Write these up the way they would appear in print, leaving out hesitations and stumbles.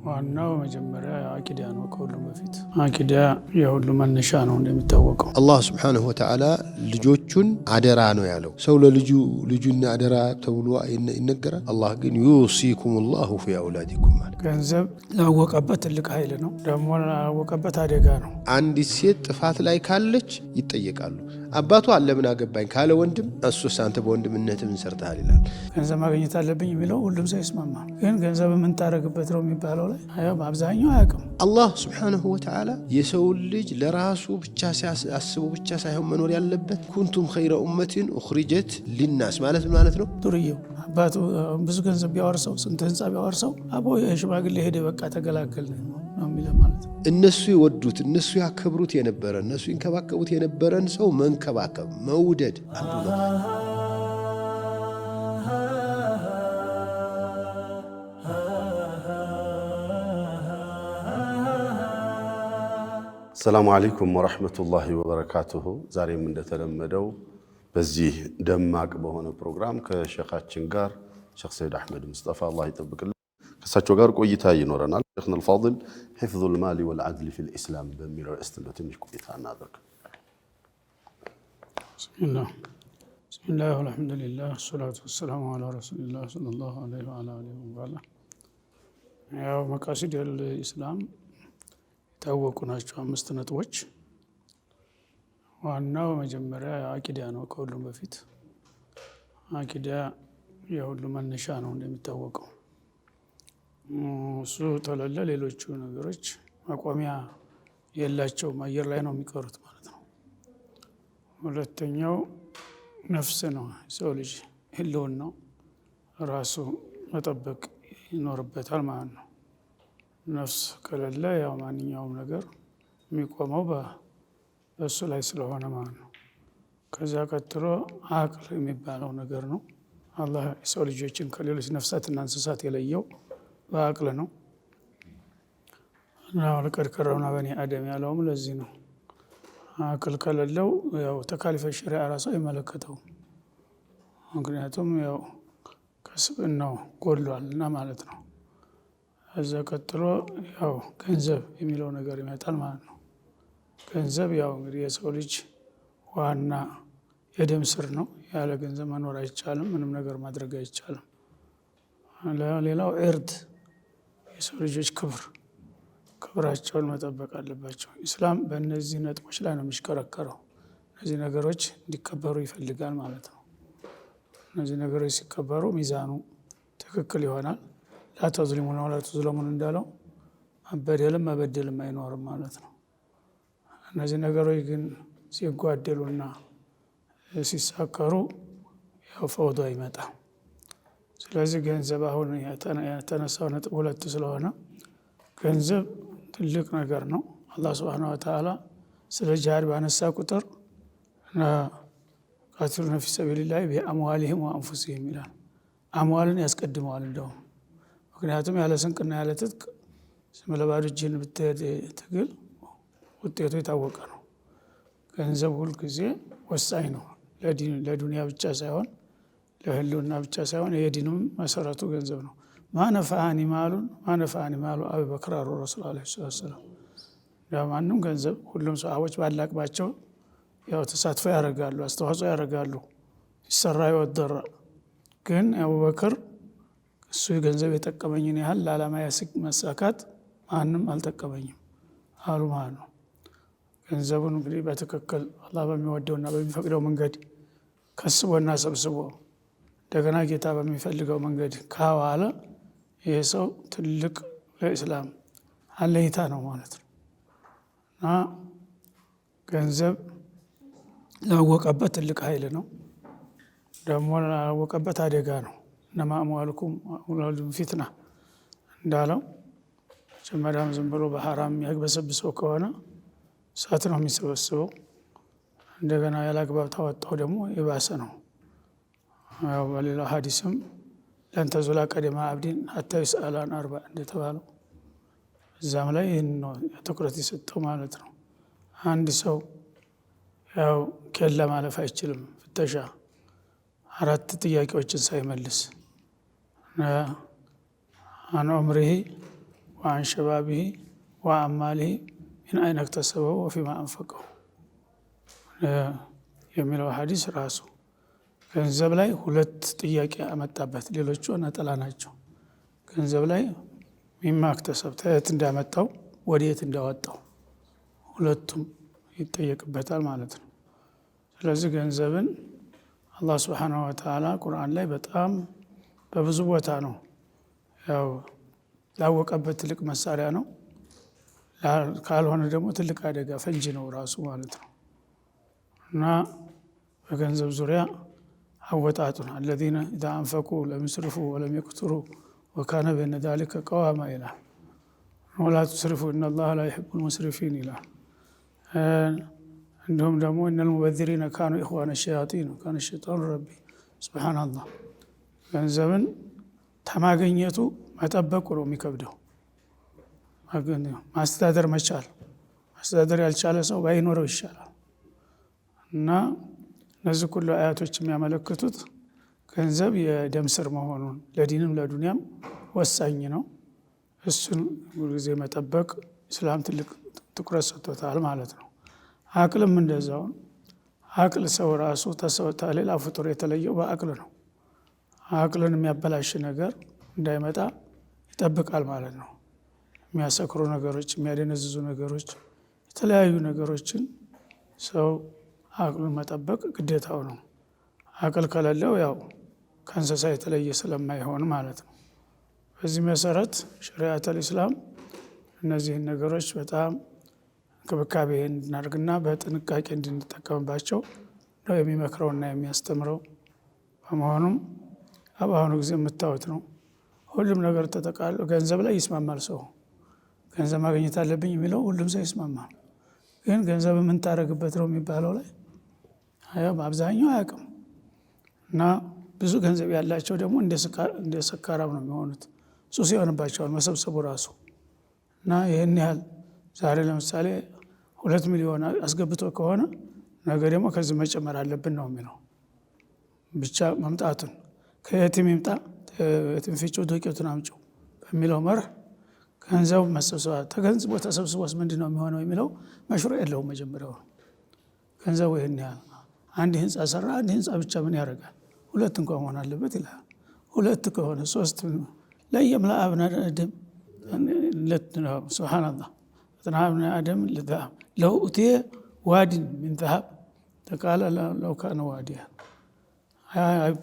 ዋናው መጀመሪያ አቂዳ ነው። ከሁሉም በፊት አቂዳ የሁሉ መነሻ ነው እንደሚታወቀው። አላህ ሱብሓነሁ ወተዓላ ልጆቹን አደራ ነው ያለው። ሰው ለልጁን አደራ ተብሎ ይነገራል። አላህ ግን ዩሲኩሙላሁ ፊ አውላዲኩም ማለት ገንዘብ ላወቀበት ትልቅ ኃይል ነው፣ ደግሞ ላወቀበት አደጋ ነው። አንዲት ሴት ጥፋት ላይ ካለች ይጠየቃሉ። አባቷ ለምን አገባኝ ካለ ወንድም እሱስ አንተ በወንድምነት ምን ሰርተሃል ይላል። ገንዘብ ማግኘት አለብኝ የሚለው ሁሉም ሰው ይስማማል። ግን ገንዘብ ምን ታረግበት ነው የሚባለው ላይ በአብዛኛው አያውቅም። አላህ ሱብሓነሁ ወተዓላ የሰው ልጅ ለራሱ ብቻ ሲያስቡ ብቻ ሳይሆን መኖር ያለበት ኩንቱም ኸይረ ኡመቲን ኡኽሪጀት ሊናስ ማለት ነው። ዱርዬው አባቱ ብዙ ገንዘብ ቢያወርሰው ስንት ህንፃ ቢያወርሰው አቦ የሽማግሌ ሄደ በቃ ተገላገል ነው የሚለው ማለት ነው። እነሱ ይወዱት እነሱ ያከብሩት የነበረ እነሱ ይንከባከቡት የነበረን ሰው መንከባከብ መውደድ አንዱ ነው። ሰላሙ አለይኩም ወራህመቱላሂ ወበረካቱሁ። ዛሬም እንደተለመደው በዚህ ደማቅ በሆነ ፕሮግራም ከሼኻችን ጋር ሼኽ ሰይድ አህመድ ሙስጠፋ አላህ ይጠብቅልን ከሳቸው ጋር ቆይታ ይኖረናል። ሼኽና አልፋዲል ሒፍዙል ማሊ ወልዐድል ፊል ኢስላም በሚለው ርዕስ ትንሽ ቆይታ እናደርግ። ቢስሚላህ ወልሐምዱሊላህ ወሰላቱ ወሰላሙ ዐላ ረሱሊላህ ሰለላሁ ዐለይሂ ወሰለም። ያው መቃሲደል ኢስላም የታወቁ ናቸው። 5 ነጥቦች። ዋናው መጀመሪያ አቂዳ ነው። ከሁሉም በፊት አቂዳ የሁሉ መነሻ ነው እንደሚታወቀው። እሱ ተለለ ሌሎቹ ነገሮች ማቆሚያ የላቸውም፣ አየር ላይ ነው የሚቀሩት ማለት ነው። ሁለተኛው ነፍስ ነው። ሰው ልጅ ህልውን ነው ራሱ መጠበቅ ይኖርበታል ማለት ነው። ነፍስ ከሌለ ያው ማንኛውም ነገር የሚቆመው በእሱ ላይ ስለሆነ ማለት ነው። ከዛ ቀጥሎ አቅል የሚባለው ነገር ነው። አላህ የሰው ልጆችን ከሌሎች ነፍሳትና እንስሳት የለየው በአቅል ነው። እና ወለቀድ ከረምና በኒ አደም ያለውም ለዚህ ነው። አቅል ከሌለው ያው ተካሊፈ ሸሪዓ ራሱ አይመለከተውም። ምክንያቱም ያው ከስብዕናው ጎድሏል እና ማለት ነው። እዛ ቀጥሎ ያው ገንዘብ የሚለው ነገር ይመጣል ማለት ነው። ገንዘብ ያው እንግዲህ የሰው ልጅ ዋና የደም ስር ነው። ያለ ገንዘብ መኖር አይቻልም፣ ምንም ነገር ማድረግ አይቻልም። ሌላው እርድ የሰው ልጆች ክብራቸውን መጠበቅ አለባቸው። ኢስላም በእነዚህ ነጥቦች ላይ ነው የሚሽከረከረው። እነዚህ ነገሮች እንዲከበሩ ይፈልጋል ማለት ነው። እነዚህ ነገሮች ሲከበሩ ሚዛኑ ትክክል ይሆናል። ላተዝሊሙን ወላ ተዝለሙን እንዳለው መበደልም መበደልም አይኖርም ማለት ነው። እነዚህ ነገሮች ግን ሲጓደሉና ሲሳከሩ ያው ፈውዶ ይመጣል። ስለዚህ ገንዘብ አሁን የተነሳው ነጥብ 2 ስለሆነ ገንዘብ ትልቅ ነገር ነው። አላህ ሱብሓነሁ ወተዓላ ስለ ጂሃድ ባነሳ ቁጥር ቃቲሉነ ፊ ሰቢሊላሂ ቢአምዋሊሂም ወአንፉሲሂም ይላል። አምዋልን ያስቀድመዋል እንደውም። ምክንያቱም ያለ ስንቅና ያለ ትጥቅ ዝም ብለህ ባዶ እጅህን ብትሄድ ትግል ውጤቱ የታወቀ ነው። ገንዘብ ሁልጊዜ ወሳኝ ነው። ለዱንያ ብቻ ሳይሆን ለህልውና ብቻ ሳይሆን የዲኑም መሰረቱ ገንዘብ ነው። ማነፋአኒ ማሉ አቡበክር አሉ ረሱል ዐለይሂ ሰላም። ማንም ገንዘብ ሁሉም ሰሃቦች ባላቅባቸው ያው ተሳትፎ ያደርጋሉ፣ አስተዋጽኦ ያደርጋሉ፣ ይሰራ ይወደራ። ግን አቡበክር እሱ ገንዘብ የጠቀመኝን ያህል ለዓላማ መሳካት ማንም አልጠቀመኝም አሉ ማለት ነው። ገንዘቡን እንግዲህ በትክክል አላህ በሚወደውና በሚፈቅደው መንገድ ከስቦና ሰብስቦ እንደገና ጌታ በሚፈልገው መንገድ ካዋለ ይህ ሰው ትልቅ ለኢስላም አለኝታ ነው ማለት ነው። እና ገንዘብ ላወቀበት ትልቅ ኃይል ነው፣ ደግሞ ላወቀበት አደጋ ነው። እነማ አምዋሉኩም ወአውላዱኩም ፊትና እንዳለው መጀመሪያም ዝም ብሎ በሐራም ያግበሰብሰው ከሆነ እሳት ነው የሚሰበስበው። እንደገና ያላግባብ ታወጣው ደግሞ የባሰ ነው። ያው በሌላው ሐዲስም ለን ተዙላ ቀደመ አብዲን ሐታ ይስአል አን 40 እንደተባለው እዛም ላይ ይህን ነው ትኩረት የሰጠው ማለት ነው። አንድ ሰው ያው ኬላ ማለፍ አይችልም። ፍተሻ 4 ጥያቄዎችን ሳይመልስ አን ዑምሪሂ ወአን ሸባቢሂ ወአማሊሂ ሚን አይነ እክተሰበሁ ወፊማ አንፈቀሁ የሚለው ሐዲስ ራሱ ገንዘብ ላይ ሁለት ጥያቄ አመጣበት። ሌሎቹ ነጠላ ናቸው። ገንዘብ ላይ ሚማ እክተሰብ ተየት እንዳመጣው ወዴት እንዳወጣው ሁለቱም ይጠየቅበታል ማለት ነው። ስለዚህ ገንዘብን አላህ ሱብሓነሁ ወተዓላ ቁርአን ላይ በጣም በብዙ ቦታ ነው ያው ላወቀበት ትልቅ መሳሪያ ነው። ካልሆነ ደግሞ ትልቅ አደጋ ፈንጂ ነው ራሱ ማለት ነው። እና በገንዘብ ዙሪያ አወጣጡን አለዚነ ኢዛ አንፈቁ ለም ይስሪፉ ወለም የቅቱሩ ወካነ በይነ ዛሊከ ቀዋማ ይላል። ወላ ቱስሪፉ ኢነላሀ ላ ዩሒቡል ሙስሪፊን ይላል። እንዲሁም ደግሞ ኢነል ሙበዚሪነ ካኑ ኢኽዋነ ሸያጢን ወካነ ሸይጣኑ ረቢ ሱብሓነላህ። ገንዘብን ተማገኘቱ መጠበቁ ነው የሚከብደው። ማስተዳደር መቻል ማስተዳደር ያልቻለ ሰው ባይኖረው ይሻላል። እና እነዚህ ሁሉ አያቶች የሚያመለክቱት ገንዘብ የደም ስር መሆኑን ለዲንም ለዱንያም ወሳኝ ነው። እሱን ሁልጊዜ መጠበቅ እስላም ትልቅ ትኩረት ሰጥቶታል ማለት ነው። አቅልም እንደዛው። አቅል ሰው ራሱ ሌላ ፍጡር የተለየው በአቅል ነው። አቅልን የሚያበላሽ ነገር እንዳይመጣ ይጠብቃል ማለት ነው። የሚያሰክሩ ነገሮች፣ የሚያደነዝዙ ነገሮች፣ የተለያዩ ነገሮችን ሰው አቅሉን መጠበቅ ግዴታው ነው። አቅል ከሌለው ያው ከእንስሳ የተለየ ስለማይሆን ማለት ነው። በዚህ መሰረት ሸሪዓተል ኢስላም እነዚህን ነገሮች በጣም እንክብካቤ እንድናደርግና በጥንቃቄ እንድንጠቀምባቸው ነው የሚመክረውና የሚያስተምረው። በመሆኑም በአሁኑ ጊዜ የምታዩት ነው። ሁሉም ነገር ተጠቃሎ ገንዘብ ላይ ይስማማል ሰው። ገንዘብ ማግኘት አለብኝ የሚለው ሁሉም ሰው ይስማማል። ግን ገንዘብ ምን ታደርግበት ነው የሚባለው ላይ በአብዛኛው አያውቅም። እና ብዙ ገንዘብ ያላቸው ደግሞ እንደ ሰካራም ነው የሚሆኑት። ሱስ ይሆንባቸዋል መሰብሰቡ ራሱ። እና ይህን ያህል ዛሬ ለምሳሌ 2 ሚሊዮን አስገብቶ ከሆነ ነገ ደግሞ ከዚህ መጨመር አለብን ነው የሚለው። ብቻ መምጣቱን ከየትም ይምጣ የትም ፍጪው ዱቄቱን አምጪው በሚለው መርህ ገንዘብ መሰብሰብ ተገንዝቦ ተሰብስቦስ ምንድን ነው የሚሆነው የሚለው መሽሩዕ የለውም። መጀመሪያው ገንዘቡ ይህን ያህል አንድ ህንፃ ሰራ፣ አንድ ህንፃ ብቻ ምን ያደርጋል? 2 እንኳን መሆን አለበት ይላል። 2 ከሆነ 3 ለየም ለአብነ አደም ሱብሓነላህ አብነ አደም ለው ኡቲየ ዋዲን ሚን ዘሀብ ተቃለ ለው ካነ ዋዲያ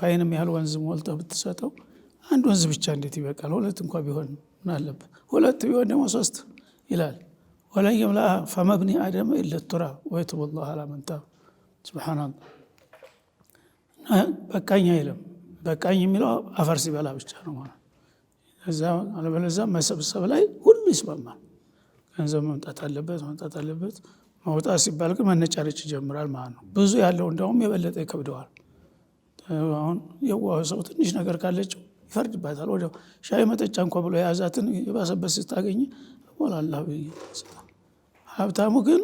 ፓይንም ያህል ወንዝ ሞልተህ ብትሰጠው አንድ ወንዝ ብቻ እንዴት ይበቃል? 2 እንኳን ቢሆን ምን አለበት? 2 ቢሆን ደግሞ 3 ይላል። ወለን የምለአ ፈመብኒ አደም ኢለ ቱራብ ወየቱቡ ላሁ ዐላ መን ታብ። ሱብሓነላህ። በቃኝ አይልም። በቃኝ የሚለው አፈር ሲበላ ብቻ ነው ማለት። እዛ አለበለዚያ መሰብሰብ ላይ ሁሉ ይስማማል። ገንዘብ መምጣት አለበት። መውጣት ሲባል ግን መነጫረጭ ይጀምራል ማለት ነው። ብዙ ያለው እንደውም የበለጠ ይከብደዋል። አሁን የዋህ ሰው ትንሽ ነገር ካለችው ይፈርድባታል። ወዲያው ሻይ መጠጫ እንኳ ብሎ የያዛትን የባሰበት ስታገኝ ወላላህ ሀብታሙ ግን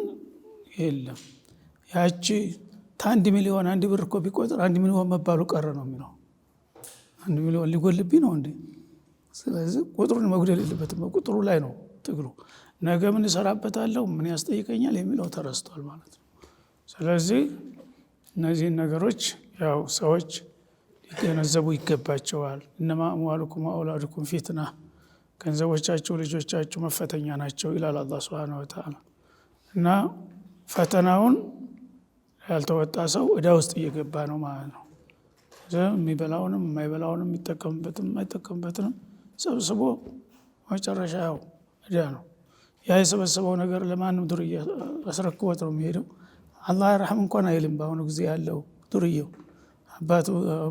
የለም። ያቺ ከ1 ሚሊዮን 1 ብር እኮ ቢቆጥር 1 ሚሊዮን መባሉ ቀረ ነው የሚለው። 1 ሚሊዮን ሊጎልብኝ ነው እንዴ? ስለዚህ ቁጥሩን መጉደል የለበትም። ቁጥሩ ላይ ነው ትግሉ። ነገ ምን እሰራበታለሁ፣ ምን ያስጠይቀኛል የሚለው ተረስቷል ማለት ነው። ስለዚህ እነዚህን ነገሮች ያው ሰዎች ሊገነዘቡ ይገባቸዋል። እነማ አምዋሉኩም ወአውላዱኩም ፊትና፣ ገንዘቦቻችሁ ልጆቻችሁ መፈተኛ ናቸው ይላል አላህ ሱብሓነሁ ወተዓላ። እና ፈተናውን ያልተወጣ ሰው ዕዳ ውስጥ እየገባ ነው ማለት ነው። የሚበላውንም የማይበላውንም የሚጠቀምበትም የማይጠቀምበትንም ሰብስቦ መጨረሻ ያው ዕዳ ነው። ያ የሰበሰበው ነገር ለማንም ዱርዬ አስረክቦት ነው የሚሄደው። አላህ ይርሐም እንኳን አይልም። በአሁኑ ጊዜ ያለው ዱርዬው አባቱ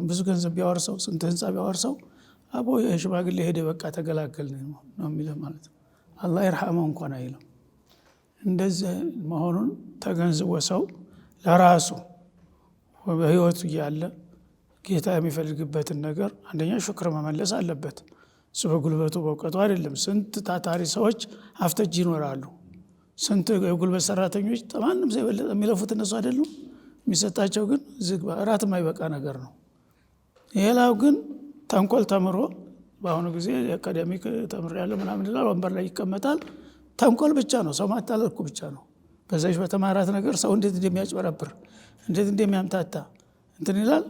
ብዙ ገንዘብ ቢያወርሰው ስንት ህንፃ ቢያወርሰው አቦ የሽማግሌ ሄደ በቃ ተገላገል ነው የሚለው ማለት ነው። አላህ ይርሐመው እንኳን አይልም። እንደዚህ መሆኑን ተገንዝቦ ሰው ለራሱ በህይወቱ እያለ ጌታ የሚፈልግበትን ነገር አንደኛ ሹክር መመለስ አለበት። እሱ በጉልበቱ በእውቀቱ አይደለም። ስንት ታታሪ ሰዎች አፍተጅ ይኖራሉ። ስንት የጉልበት ሰራተኞች ማንም ሰው የበለጠ የሚለፉት እነሱ አይደሉም። የሚሰጣቸው ግን ዝግባ እራት የማይበቃ ነገር ነው። ሌላው ግን ተንኮል ተምሮ በአሁኑ ጊዜ አካዳሚክ ተምሬያለሁ ምናምን ይላል፣ ወንበር ላይ ይቀመጣል። ተንኮል ብቻ ነው፣ ሰው ማታለል ብቻ ነው። በዛች በተማራት ነገር ሰው እንዴት እንደሚያጭበረብር እንዴት እንደሚያምታታ እንትን ይላል።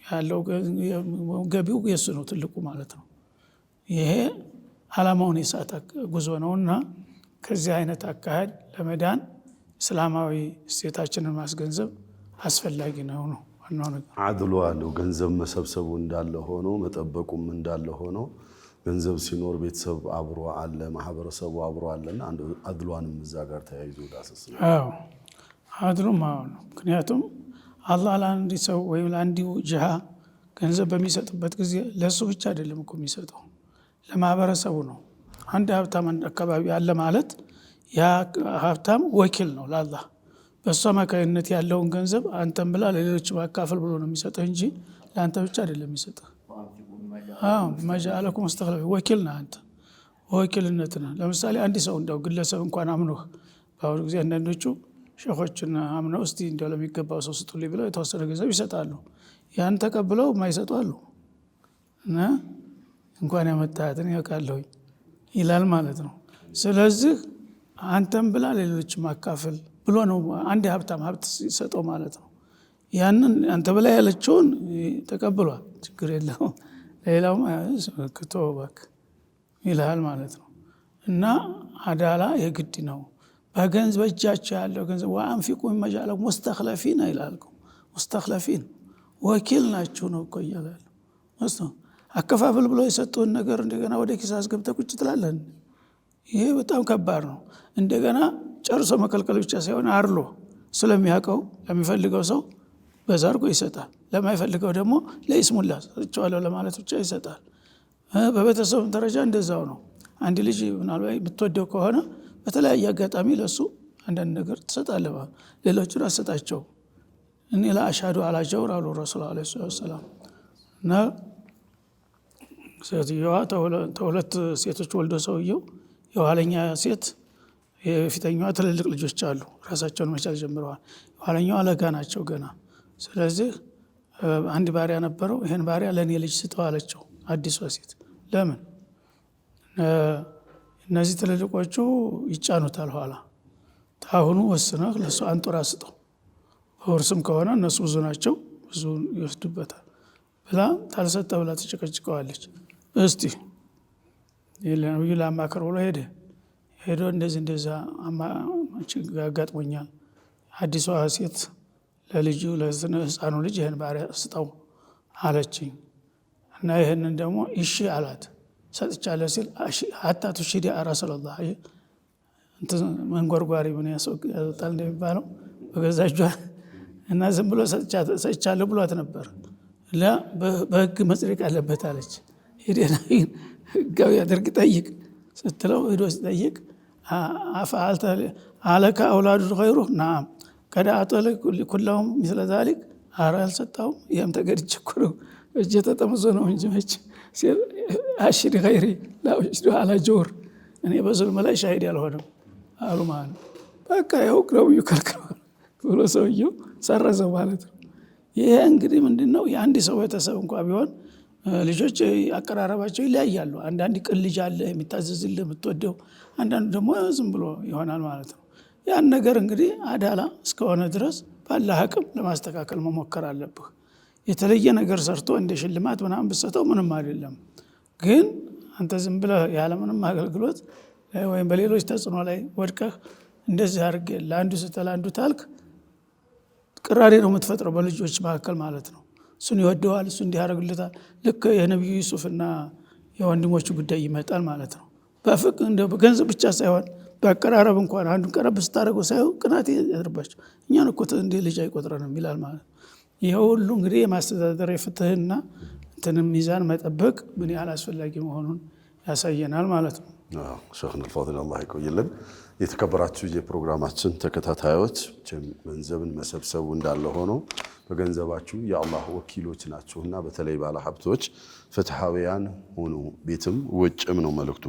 ያለው ገቢው የሱ ነው ትልቁ ማለት ነው። ይሄ ዓላማውን የሳተ ጉዞ ነውና ከዚህ አይነት አካሄድ ለመዳን እስላማዊ እሴታችንን ማስገንዘብ አስፈላጊ ነው ነው ዋናው ነገር። አድሉ አለው ገንዘብ መሰብሰቡ እንዳለ ሆኖ መጠበቁም እንዳለ ሆኖ ገንዘብ ሲኖር ቤተሰብ አብሮ አለ፣ ማህበረሰቡ አብሮ አለና አንዱ አድሏንም እዛ ጋር ተያይዞ ዳሰስ ነው። አዎ አድሉም ነው። ምክንያቱም አላህ ለአንድ ሰው ወይም ለአንድ ጅሃ ገንዘብ በሚሰጥበት ጊዜ ለሱ ብቻ አይደለም እኮ የሚሰጠው ለማህበረሰቡ ነው። አንድ ሀብታም አንድ አካባቢ አለ ማለት ያ ሀብታም ወኪል ነው ለአላህ። በሱ አማካይነት ያለውን ገንዘብ አንተም ብላ ለሌሎች ማካፈል ብሎ ነው የሚሰጥህ እንጂ ለአንተ ብቻ አይደለም የሚሰጥህ። መጃአለኩም ሙስተኽለፊ ወኪል ነህ አንተ፣ ወኪልነት ነህ። ለምሳሌ አንድ ሰው እንደው ግለሰብ እንኳን አምኖህ በአሁኑ ጊዜ አንዳንዶቹ ሸኾችን አምነው እስቲ እንደው ለሚገባው ሰው ስጡልኝ ብለው የተወሰነ ገንዘብ ይሰጣሉ። ያን ተቀብለው የማይሰጡ አሉ። እና እንኳን ያመጣሃትን ያውቃለሁኝ ይላል ማለት ነው። ስለዚህ አንተም ብላ ሌሎች ማካፈል ብሎ ነው አንድ ሀብታም ሀብት ሲሰጠው ማለት ነው። ያንን አንተ ብላ ያለችውን ተቀብሏል፣ ችግር የለውም ሌላውም ክቶ እባክህ ይልሃል ማለት ነው። እና አዳላ የግድ ነው። በገንዘብ እጃቸው ያለው ገንዘብ ወአንፊቁ ሚማ ጀዐለኩም ሙስተኽለፊን ይላል። ሙስተኽለፊን ወኪል ናችሁ ነው እኮ እያለ ያለው። አከፋፈል ብሎ የሰጡን ነገር እንደገና ወደ ኪስ አስገብተህ ቁጭ ትላለህ። ይሄ በጣም ከባድ ነው። እንደገና ጨርሶ መከልከል ብቻ ሳይሆን አርሎ ስለሚያውቀው ለሚፈልገው ሰው በዛ አድርጎ ይሰጣል። ለማይፈልገው ደግሞ ለይስሙላ ሰጥቼዋለሁ ለማለት ብቻ ይሰጣል። በቤተሰብ ደረጃ እንደዛው ነው። አንድ ልጅ ምናልባት የምትወደው ከሆነ በተለያየ አጋጣሚ ለሱ አንዳንድ ነገር ትሰጣለህ፣ ሌሎችን አሰጣቸው። እኔ ለአሽሀዱ አላ ጀውር አሉ ረሱል ዐለይሂ ሰላም። እና ሴትዮዋ ተሁለት ሴቶች ወልዶ ሰውየው የኋለኛ ሴት የፊተኛዋ ትልልቅ ልጆች አሉ፣ ራሳቸውን መቻል ጀምረዋል። የኋለኛዋ አለጋ ናቸው ገና። ስለዚህ አንድ ባሪያ ነበረው። ይህን ባሪያ ለእኔ ልጅ ስጠው አለችው አዲሷ ሴት። ለምን? እነዚህ ትልልቆቹ ይጫኑታል ኋላ፣ ታሁኑ ወስነህ ለሱ አንጡራ ስጠው፣ በውርስም ከሆነ እነሱ ብዙ ናቸው ብዙ ይወስዱበታል ብላ ታልሰጠ ብላ ትጨቀጭቀዋለች። እስቲ ነብዩ ላማከር ብሎ ሄዶ እንደዚህ እንደዛ አጋጥሞኛል፣ አዲሷ ሴት ለልጁ ለህፃኑ ልጅ ይህን ባሪያ ስጠው አለችኝ እና ይህንን ደግሞ እሺ አላት። ሰጥቻለሁ ሲል ሀታ ቱሽሂድ ያ ረሱለላህ መንጎርጓሪ ምን ያስወጣል እንደሚባለው በገዛ እጇ እና ዝም ብሎ ሰጥቻለሁ ብሏት ነበር። በህግ መጽደቅ አለበት አለች። ሄደና ህጋዊ አድርግ ጠይቅ ስትለው ሄዶ ሲጠይቅ አፈአልተ አለከ አውላዱ ገይሩ ናም ቀድ አዕጠለ ኩለሁም ምስለ ዛሊክ ኧረ አልሰጣሁም፣ ይህም ተገድቼ እኮ ነው እጄ ተጠምዞ ነው እንጂ መች አሽሂድ ገይሪ ላ ኡሽሂዱ ዐላ ጀውር፣ እኔ በዙልም ላይ ሻሂድ ያልሆነም አሉ ማለት ነው። በቃ ያው ነብዩ ከልክለዋል ብሎ ሰውየው ሰረዘው ማለት ነው። ይሄ እንግዲህ ምንድን ነው? የአንድ ሰው ቤተሰብ እንኳ ቢሆን ልጆች አቀራረባቸው ይለያያሉ። አንዳንድ ቅን ልጅ አለ የሚታዘዝልህ የምትወደው፣ አንዳንዱ ደግሞ ዝም ብሎ ይሆናል ማለት ነው። ያን ነገር እንግዲህ አዳላ እስከሆነ ድረስ ባለህ አቅም ለማስተካከል መሞከር አለብህ። የተለየ ነገር ሰርቶ እንደ ሽልማት ምናምን ብትሰጠው ምንም አይደለም። ግን አንተ ዝም ብለህ ያለምንም አገልግሎት ወይም በሌሎች ተጽዕኖ ላይ ወድቀህ እንደዚህ አድርጌ ለአንዱ ስትል አንዱ ታልክ ቅራኔ ነው የምትፈጥረው በልጆች መካከል ማለት ነው። እሱን ይወደዋል፣ እሱ እንዲያደርግልታል። ልክ የነቢዩ ዩሱፍና የወንድሞቹ ጉዳይ ይመጣል ማለት ነው። በፍቅር እንደ በገንዘብ ብቻ ሳይሆን በአቀራረብ እንኳን አንዱን ቀረብ ስታደርገው ሳይሆን ቅናት ያድርባቸው። እኛን እኮ እንደ ልጅ አይቆጥረንም ይላል ማለት ነው። ይሄ ሁሉ እንግዲህ የማስተዳደር የፍትህና እንትንም ሚዛን መጠበቅ ምን ያህል አስፈላጊ መሆኑን ያሳየናል ማለት ነው። ሸይኹና አልፋዲል አላህ ይቆይልን። የተከበራችሁ የፕሮግራማችን ተከታታዮች ገንዘብን መሰብሰቡ እንዳለ ሆኖ በገንዘባችሁ የአላህ ወኪሎች ናችሁና በተለይ ባለ ሀብቶች ፍትሐውያን ሆኑ፣ ቤትም ውጭም ነው መልእክቱ።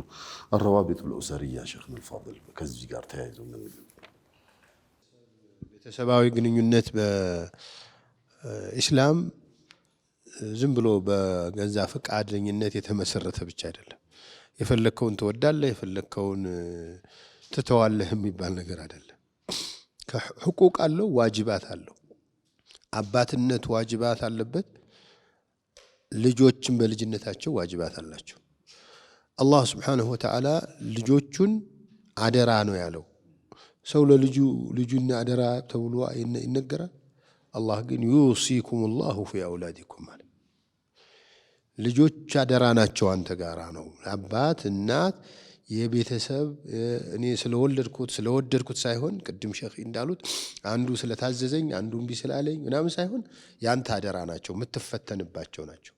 አረዋቢጥ ልኡሰሪያ ሸይኹና አልፋዲል ከዚህ ጋር ተያይዞ ቤተሰባዊ ግንኙነት በኢስላም ዝም ብሎ በገዛ ፈቃደኝነት የተመሰረተ ብቻ አይደለም። የፈለከውን ትወዳለህ የፈለከውን ትተዋለህ የሚባል ነገር አይደለም። ከሁቁቅ አለው ዋጅባት አለው። አባትነት ዋጅባት አለበት። ልጆችም በልጅነታቸው ዋጅባት አላቸው። አላህ Subhanahu Wa Ta'ala ልጆቹን አደራ ነው ያለው። ሰው ልጁን አደራ ተብሎ ይነገራል። አላህ ግን ዩሲኩሙላሁ ፊ አውላዲኩም ማለት ልጆች አደራ ናቸው አንተ ጋራ ነው። አባት እናት የቤተሰብ እኔ ስለወደድኩት ሳይሆን ቅድም ሼኽ እንዳሉት አንዱ ስለታዘዘኝ አንዱ እምቢ ስላለኝ ምናምን ሳይሆን ያንተ አደራ ናቸው፣ የምትፈተንባቸው ናቸው።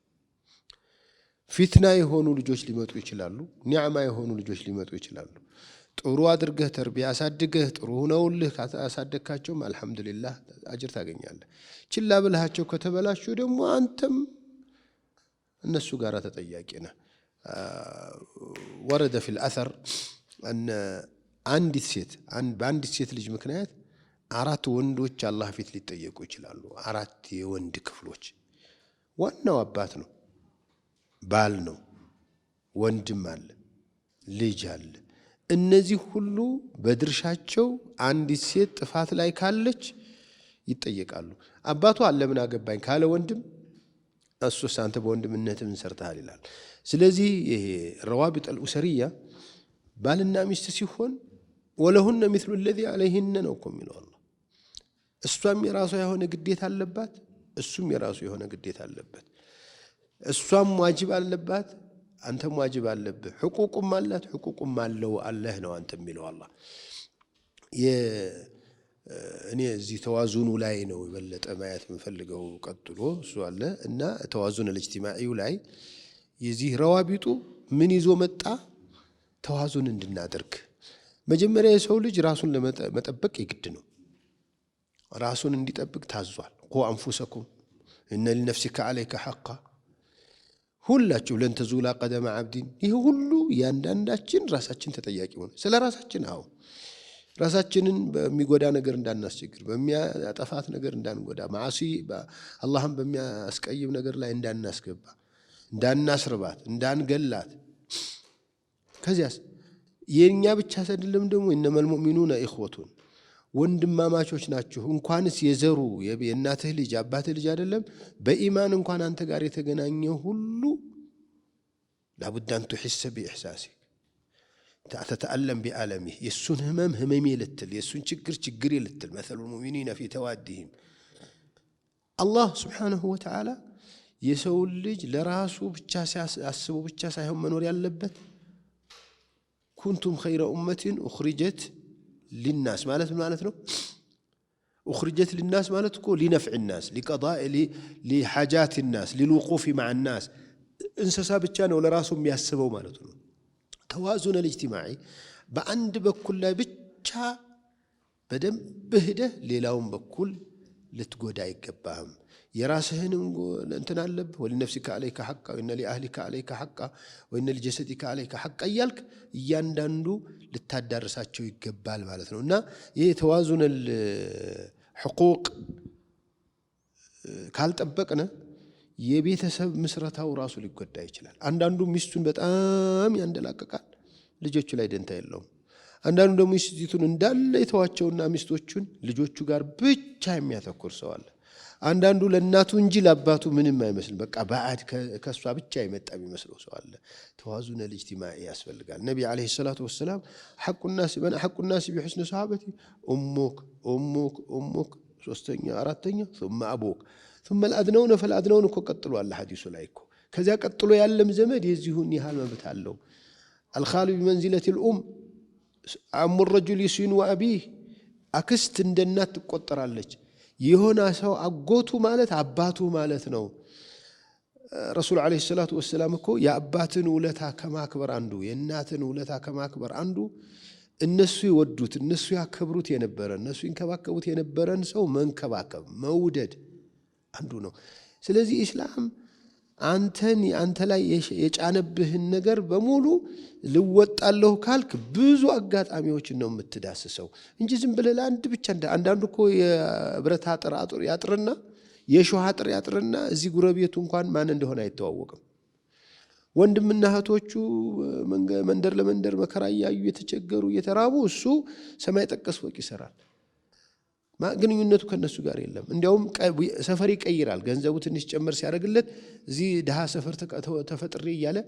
ፊትና የሆኑ ልጆች ሊመጡ ይችላሉ። ኒዕማ የሆኑ ልጆች ሊመጡ ይችላሉ። ጥሩ አድርገህ ተርቢያ አሳድገህ ጥሩ ሆነውልህ ካሳደግካቸውም አልሐምዱሊላህ አጅር ታገኛለህ። ችላ ብለሃቸው ከተበላሹ ደግሞ አንተም እነሱ ጋር ተጠያቂ ነህ። ወረደ ፊል አثር أن በአንዲት ሴት ልጅ ምክንያት 4 ወንዶች አላህ ፊት ሊጠየቁ ይችላሉ። 4 የወንድ ክፍሎች። ዋናው አባት ነው፣ ባል ነው፣ ወንድም አለ፣ ልጅ አለ። እነዚህ ሁሉ በድርሻቸው አንዲት ሴት ጥፋት ላይ ካለች ይጠየቃሉ። አባቱ አለ ምን አገባኝ ካለ ወንድም እሱስ አንተ በወንድምነት ምን ሰርተሃል ይላል። ስለዚህ ይሄ ረዋቢጥ አልኡሰርያ ባልና ሚስት ሲሆን ወለሁነ مثل الذي عليهن ነው እኮ የሚለው አላህ። እሷም የራሷ የሆነ ግዴታ አለባት፣ እሱም የራሱ የሆነ ግዴታ አለበት። እሷም ዋጅብ አለባት፣ አንተም ዋጅብ አለብህ። ሕቁቁም አላት፣ ሕቁቁም አለው አላህ ነው አንተ የሚለው አላህ። እኔ እዚህ ተዋዙኑ ላይ ነው የበለጠ ማየት የምፈልገው። ቀጥሎ እሱ አለ እና ተዋዙን الاجتماعيው ላይ የዚህ ረዋቢጡ ምን ይዞ መጣ? ተዋዙን እንድናደርግ መጀመሪያ የሰው ልጅ ራሱን ለመጠበቅ የግድ ነው። ራሱን እንዲጠብቅ ታዟል። ቁ አንፉሰኩም እነ لنفسك عليك حقا ሁላችሁ ለን ተዙላ ቀደመ ዓብዲን። ይሄ ሁሉ ያንዳንዳችን ራሳችን ተጠያቂ ሆነ ስለ ራሳችን። አዎ ራሳችንን በሚጎዳ ነገር እንዳናስቸግር፣ በሚያጠፋት ነገር እንዳንጎዳ፣ ማዓሲ አላህን በሚያስቀይም ነገር ላይ እንዳናስገባ፣ እንዳናስርባት፣ እንዳንገላት። ከዚያስ የኛ ብቻ አይደለም ደግሞ እነመል ሙእሚኑነ ኢኽወቱን ወንድማማቾች ናችሁ። እንኳንስ የዘሩ የእናትህ ልጅ አባትህ ልጅ አይደለም በኢማን እንኳን አንተ ጋር የተገናኘ ሁሉ لابد أن تحس بإحساسك تتألم بألمه يسون هممي للتل يسون شجري للتل. مثل المؤمنين في توادهم. الله سبحانه وتعالى يسوي اللج لراسه بتشاس أسبه بتشاس هم منور يلبت. كنتم خير أمة أخرجت للناس مالتنا أخرجت للناس مالتكو لنفع الناس لقضاء لحاجات الناس للوقوف مع الناس. انسسا بتشانه لراسهم يسبوا مالتنا. توازن الاجتماعي بأند بكل لا بتشا بدم بهده ليلاهم بكل لتقودا يقباهم يراسهن انت نالب ولنفسك عليك حقا وإن لأهلك عليك حقا وإن لجسدك عليك حقا يالك يانداندو لتادرساتشو يقبال مالتنا ونا يتوازن الحقوق ካልጠበቅነ የቤተሰብ ምስረታው ራሱ ሊጎዳ ይችላል። አንዳንዱ ሚስቱን በጣም ያንደላቀቃል፣ ልጆቹ ላይ ደንታ የለውም። አንዳንዱ ደግሞ ሚስቱን እንዳለ የተዋቸውና ሚስቶቹን ልጆቹ ጋር ብቻ የሚያተኩር ሰው አለ። አንዳንዱ ለእናቱ እንጂ ለአባቱ ምንም አይመስል በቃ ባዕድ ከሷ ብቻ የመጣ የሚመስለው ሰው አለ። ተዋዙነ الاجتماعي ያስፈልጋል። ነብዩ አለይሂ ሰላቱ ወሰለም حق الناس بحسن صحابتي أمك ሶስተኛ አራተኛ ثم أبوك ثم الأدنون فالأدنون እኮ ቀጥሎ አለ ሐዲሱ ላይ እኮ። ከዚያ ቀጥሎ ያለም ዘመድ የዚሁን ያህል መብት አለው። الخال بمنزلة الأم عم الرجل يسين وأبيه አክስት እንደ እናት ትቆጠራለች። የሆነ ሰው አጎቱ ማለት አባቱ ማለት ነው። ረሱል አለይሂ ሰላቱ ወሰለም እኮ የአባትን ውለታ ከማክበር አንዱ የእናትን ውለታ ከማክበር አንዱ እነሱ ይወዱት እነሱ ያከብሩት የነበረ እነሱ ይንከባከቡት የነበረን ሰው መንከባከብ መውደድ አንዱ ነው። ስለዚህ ኢስላም አንተ ላይ የጫነብህን ነገር በሙሉ ልወጣለሁ ካልክ ብዙ አጋጣሚዎችን ነው የምትዳስሰው እንጂ ዝም ብለህ ለአንድ ብቻ አንዳንዱ እኮ የብረት አጥር ያጥርና የሾህ አጥር ያጥርና እዚህ ጉረቤቱ እንኳን ማን እንደሆነ አይተዋወቅም። ወንድምና እህቶቹ መንደር ለመንደር መከራ እያዩ የተቸገሩ የተራቡ እሱ ሰማይ ጠቀስ ፎቅ ይሰራል። ግንኙነቱ ከነሱ ጋር የለም። እንዲያውም ሰፈር ይቀይራል። ገንዘቡ ትንሽ ጨመር ሲያደርግለት እዚህ ድሃ ሰፈር ተፈጥሬ እያለ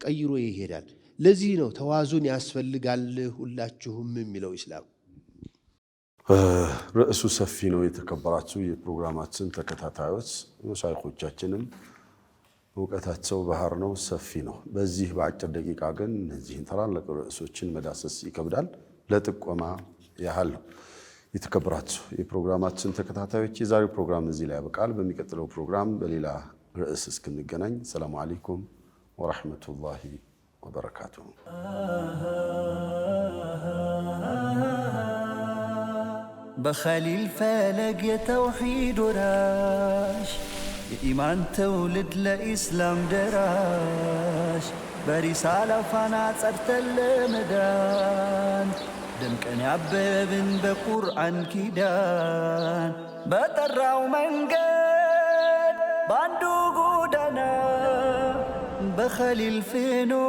ቀይሮ ይሄዳል። ለዚህ ነው ተዋዙን ያስፈልጋል ሁላችሁም የሚለው ኢስላም። ርዕሱ ሰፊ ነው። የተከበራችሁ የፕሮግራማችን ተከታታዮች መሻይኾቻችንም እውቀታቸው ባህር ነው፣ ሰፊ ነው። በዚህ በአጭር ደቂቃ ግን እነዚህን ታላላቅ ርዕሶችን መዳሰስ ይከብዳል። ለጥቆማ ያህል ነው። የተከበራችሁ የፕሮግራማችን ተከታታዮች የዛሬው ፕሮግራም እዚህ ላይ ያበቃል። በሚቀጥለው ፕሮግራም በሌላ ርዕስ እስክንገናኝ ሰላሙ አለይኩም ወራህመቱላሂ ወበረካቱሁ። بخليل فلق يا توحيد وراش የኢማን ትውልድ ለኢስላም ደራሽ በሪሳላ ፋና ጸድተን ለመዳን ደምቀን ያበብን በቁርአን ኪዳን በጠራው መንገድ ባንዱ ጎዳና በኸሊል ፍኖት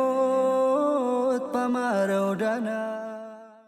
በማረው ዳና